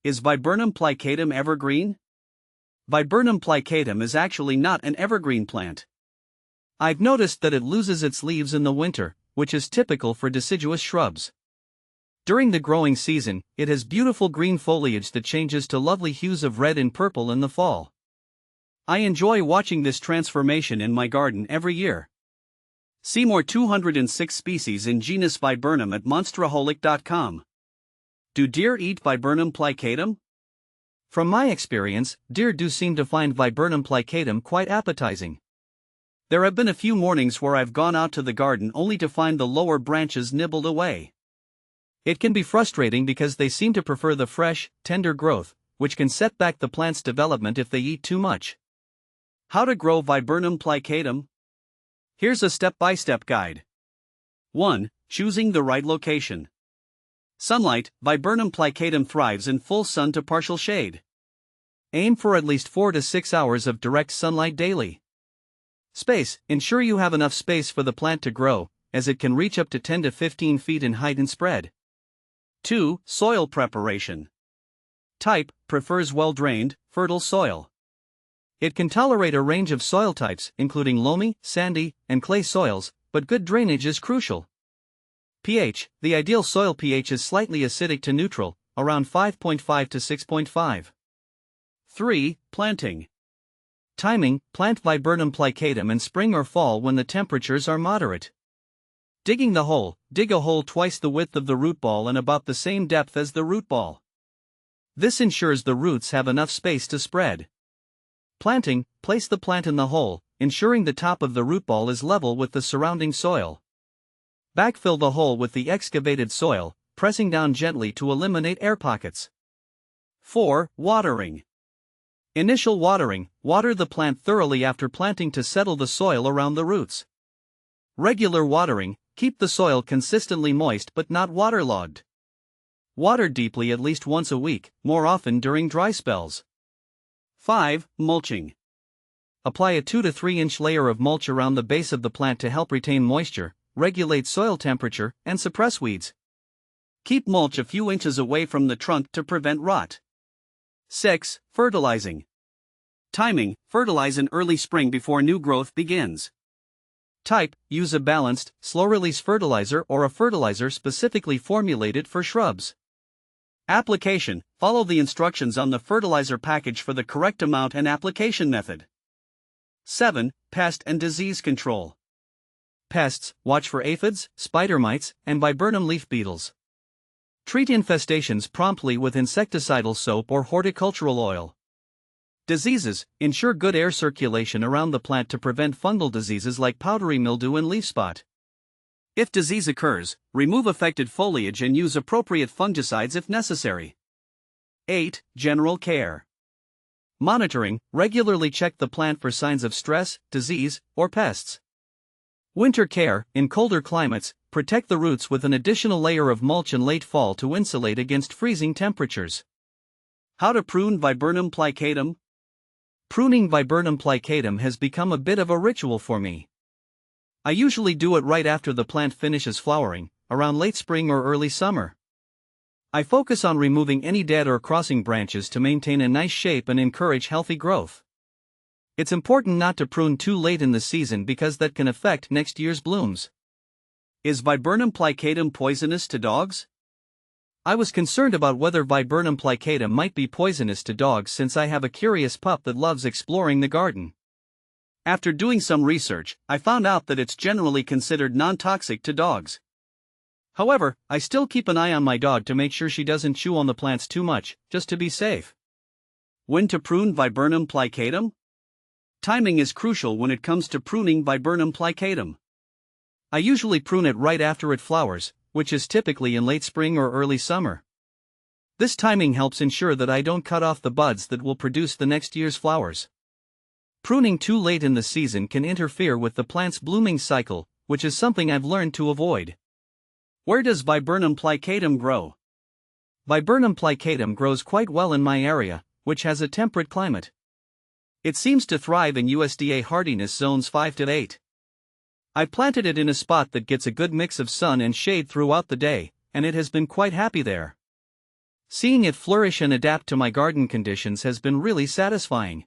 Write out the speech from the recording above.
Is Viburnum plicatum evergreen? Viburnum plicatum is actually not an evergreen plant. I've noticed that it loses its leaves in the winter, which is typical for deciduous shrubs. During the growing season, it has beautiful green foliage that changes to lovely hues of red and purple in the fall. I enjoy watching this transformation in my garden every year. See more 206 species in genus Viburnum at monsteraholic.com. Do deer eat Viburnum plicatum? From my experience, deer do seem to find Viburnum plicatum quite appetizing. There have been a few mornings where I've gone out to the garden only to find the lower branches nibbled away. It can be frustrating because they seem to prefer the fresh, tender growth, which can set back the plant's development if they eat too much. How to grow Viburnum plicatum? Here's a step-by-step guide. 1. Choosing the right location. Sunlight. Viburnum plicatum thrives in full sun to partial shade. Aim for at least 4 to 6 hours of direct sunlight daily. Space. Ensure you have enough space for the plant to grow, as it can reach up to 10 to 15 feet in height and spread. 2. Soil preparation. Type. Prefers well-drained, fertile soil. It can tolerate a range of soil types, including loamy, sandy, and clay soils, but good drainage is crucial. pH. The ideal soil pH is slightly acidic to neutral, around 5.5 to 6.5. 3. Planting. Timing. Plant Viburnum plicatum in spring or fall when the temperatures are moderate. Digging the hole. Dig a hole twice the width of the root ball and about the same depth as the root ball. This ensures the roots have enough space to spread. Planting. Place the plant in the hole, ensuring the top of the root ball is level with the surrounding soil. Backfill the hole with the excavated soil, pressing down gently to eliminate air pockets. 4. Watering. Initial watering. Water the plant thoroughly after planting to settle the soil around the roots. Regular watering. Keep the soil consistently moist but not waterlogged. Water deeply at least once a week, more often during dry spells. 5. Mulching. Apply a 2 to 3 inch layer of mulch around the base of the plant to help retain moisture, regulate soil temperature, and suppress weeds. Keep mulch a few inches away from the trunk to prevent rot. 6. Fertilizing. Timing. Fertilize in early spring before new growth begins. Type. Use a balanced, slow-release fertilizer or a fertilizer specifically formulated for shrubs. Application. Follow the instructions on the fertilizer package for the correct amount and application method. 7. Pest and disease control. Pests. Watch for aphids, spider mites, and viburnum leaf beetles. Treat infestations promptly with insecticidal soap or horticultural oil. Diseases. Ensure good air circulation around the plant to prevent fungal diseases like powdery mildew and leaf spot. If disease occurs, remove affected foliage and use appropriate fungicides if necessary. 8. General care. Monitoring. Regularly check the plant for signs of stress, disease, or pests. Winter care. In colder climates, protect the roots with an additional layer of mulch in late fall to insulate against freezing temperatures. How to prune Viburnum plicatum? Pruning Viburnum plicatum has become a bit of a ritual for me. I usually do it right after the plant finishes flowering, around late spring or early summer. I focus on removing any dead or crossing branches to maintain a nice shape and encourage healthy growth. It's important not to prune too late in the season because that can affect next year's blooms. Is Viburnum plicatum poisonous to dogs? I was concerned about whether Viburnum plicatum might be poisonous to dogs since I have a curious pup that loves exploring the garden. After doing some research, I found out that it's generally considered non-toxic to dogs. However, I still keep an eye on my dog to make sure she doesn't chew on the plants too much, just to be safe. When to prune Viburnum plicatum? Timing is crucial when it comes to pruning Viburnum plicatum. I usually prune it right after it flowers, which is typically in late spring or early summer. This timing helps ensure that I don't cut off the buds that will produce the next year's flowers. Pruning too late in the season can interfere with the plant's blooming cycle, which is something I've learned to avoid. Where does Viburnum plicatum grow? Viburnum plicatum grows quite well in my area, which has a temperate climate. It seems to thrive in USDA hardiness zones 5 to 8. I planted it in a spot that gets a good mix of sun and shade throughout the day, and it has been quite happy there. Seeing it flourish and adapt to my garden conditions has been really satisfying.